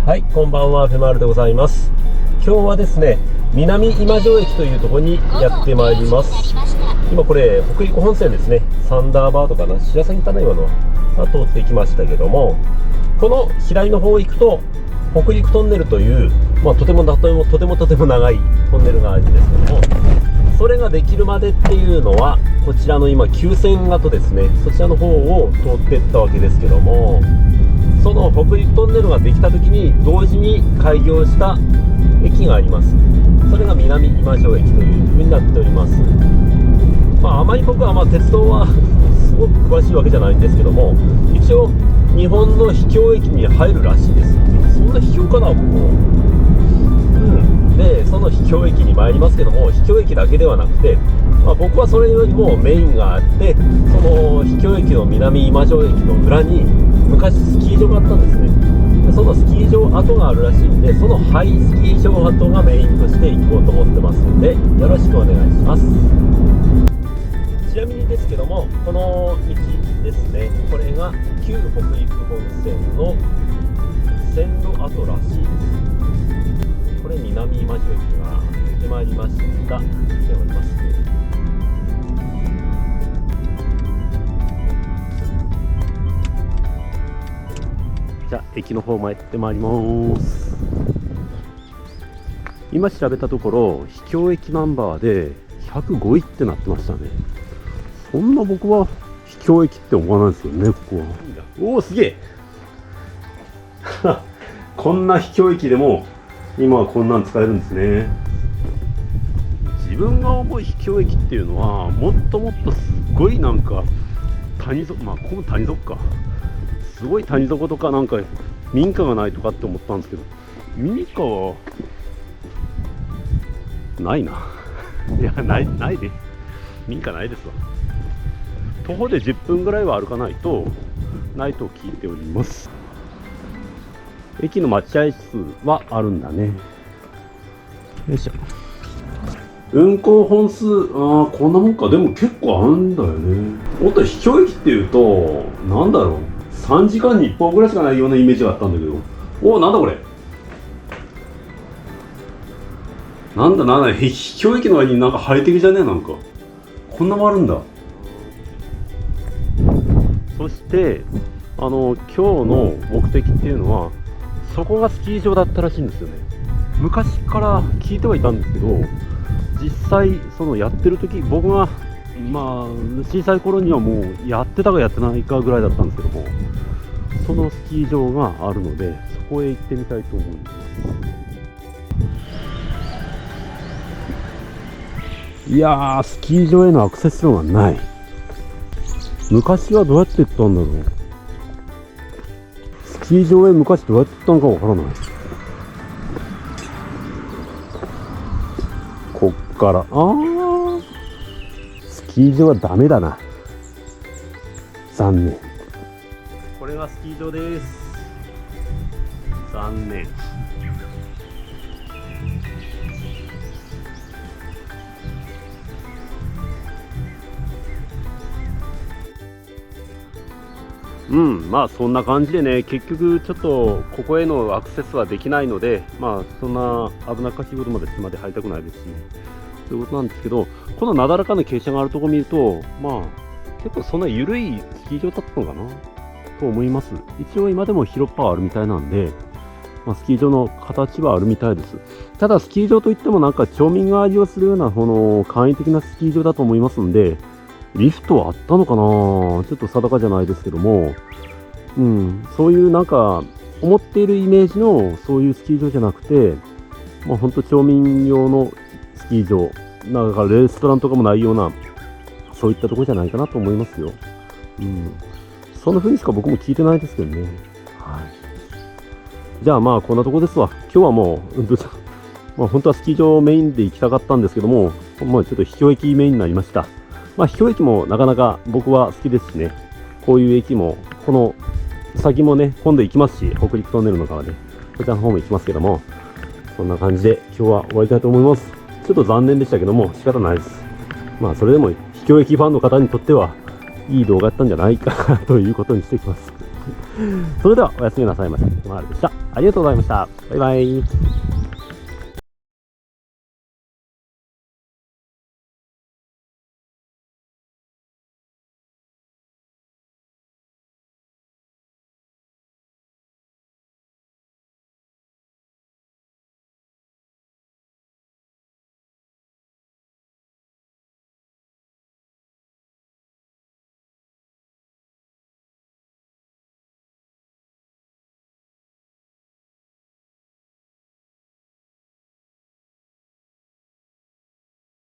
はい、こんばんは、フェマールでございます。今日はですね、南今庄駅というところにやってまいります。今これ、北陸本線ですね、サンダーバードかな、白鷺かな、今のは通っていきましたけども、この左の方行くと、北陸トンネルという、とても長いトンネルがあるんですけども、それができるまでっていうのは、こちらの今、旧線跡ですね、そちらの方を通っていったわけですけども、その北陸トンネルができた時に同時に開業した駅があります。それが南今庄駅という風になっております。あまり僕は鉄道はすごく詳しいわけじゃないんですけども、一応日本の秘境駅に入るらしいです。そんな秘境かな、ここ。でその秘境駅に参りますけども、秘境駅だけではなくて、僕はそれよりもメインがあって、その秘境駅の南今庄駅の裏に昔スキー場があったんですね。でそのスキー場跡があるらしいんで、そのハイスキー場跡がメインとして行こうと思ってますので、よろしくお願いします。ちなみにですけども、この道ですね、これが旧北陸本線の線路跡らしいです。これ南今庄駅が出てまいりました。来ておりますね。じゃあ駅の方参ってまいります。今調べたところ、秘境駅ナンバーで105位ってなってましたね。そんな僕は秘境駅って思わないですよね、ここは。おお、すげえこんな秘境駅でも今はこんなん使えるんですね。自分が思う秘境駅っていうのは、もっともっとすごいなんか谷底、ここも谷底か、すごい谷底とかなんか民家がないとかって思ったんですけど、民家はないな。いや、ないで、民家ないですわ。徒歩で10分ぐらいは歩かないとないと聞いております。駅の待合室はあるんだね。よいしょ。運行本数、こんなもんか。でも結構あるんだよね。もっと秘境駅っていうと、なんだろう、3時間に1本ぐらいしかないようなイメージがあったんだけど。なんだこれ。なんだ、秘境駅の割になんかハイテクじゃねえ、なんか。こんなもあるんだ。そして、今日の目的っていうのは、そこがスキー場だったらしいんですよね。昔から聞いてはいたんですけど、実際そのやってる時、僕が小さい頃にはもうやってたかやってないかぐらいだったんですけども、そのスキー場があるので、そこへ行ってみたいと思います。いやー、スキー場へのアクセス路がない。昔はどうやって行ったんだろう。スキー場へ昔どうやって行ったのかわからない。こっからスキー場はダメだな。残念。これがスキー場です。残念。そんな感じでね、結局ちょっとここへのアクセスはできないので、そんな危なっかしいことまで島で入りたくないですし、そういうことなんですけど、このなだらかな傾斜があるところを見ると、結構そんな緩いスキー場だったのかなと思います。一応今でも広っ端あるみたいなんで、スキー場の形はあるみたいです。ただスキー場といってもなんか町民が利用するような簡易的なスキー場だと思いますんで、リフトはあったのかな、ちょっと定かじゃないですけども、そういうなんか思っているイメージのそういうスキー場じゃなくて、ほんと町民用のスキー場、なんかレストランとかもないような、そういったところじゃないかなと思いますよ。そんな風にしか僕も聞いてないですけどね。じゃあこんなとこですわ。今日はもう、本当はスキー場メインで行きたかったんですけども、ちょっと秘境駅メインになりました。秘境駅もなかなか僕は好きですしね。こういう駅も、この先もね、今度行きますし、北陸トンネルの側で、こちらの方も行きますけども、そんな感じで今日は終わりたいと思います。ちょっと残念でしたけども、仕方ないです。それでも秘境駅ファンの方にとっては、いい動画だったんじゃないかなということにしていきます。それではおやすみなさいませ。まるでした。ありがとうございました。バイバイ。